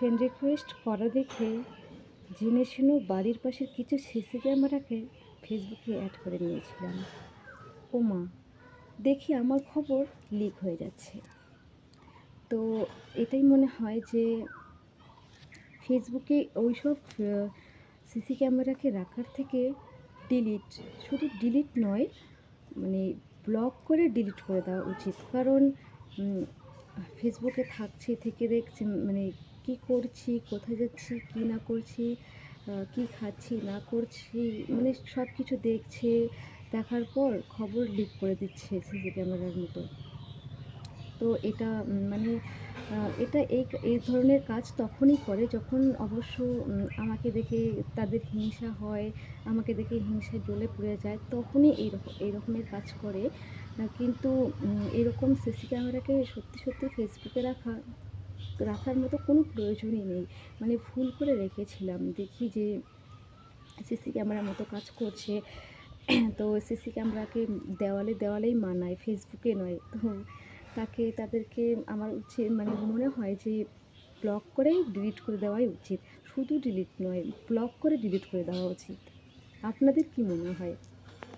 Friend request করা দেখে জেনে শুনেও বাড়ির পাশের কিছু সিসি ক্যামেরাকে ফেসবুকে অ্যাড করে নিয়েছিলাম। ওমা! দেখি আমার খবর লিক হয়ে যাচ্ছে। তো এটাই মনে হয় যে ফেসবুকে ওইসব সিসি ক্যামেরাকে রাখার থেকে ডিলিট, শুধু ডিলিট নয়, মানে ব্লক করে ডিলিট করে দেওয়া উচিত। কারণ ফেসবুকে থাকছি, থেকে দেখছি মানে কী করছি, কোথায় যাচ্ছি, কী না করছি, কী খাচ্ছি না করছি, মানে সব কিছু দেখছে। দেখার পর খবর লিক করে দিচ্ছে সিসি ক্যামেরার মতো। তো এটা মানে এটা এই ধরনের কাজ তখনই করে যখন অবশ্য আমাকে দেখে তাদের হিংসা হয়, আমাকে দেখে হিংসায় জ্বলে পুড়ে যায়, তখনই এই রকমের কাজ করে। কিন্তু এরকম সিসি ক্যামেরাকে সত্যি, সত্যি ফেসবুকে রাখার মতো কোনো প্রয়োজনই নেই। মানে ভুল করে রেখেছিলাম। দেখি যে সিসি ক্যামেরার মতো কাজ করছে। তো সিসি ক্যামেরাকে দেওয়ালে দেওয়ালেই মানায়, ফেসবুকে নয়। তো তাদেরকে আমার মানে মনে হয় যে ব্লক করেই ডিলিট করে দেওয়াই উচিত। শুধু ডিলিট নয়, ব্লক করে ডিলিট করে দেওয়া উচিত। আপনাদের কি মনে হয়?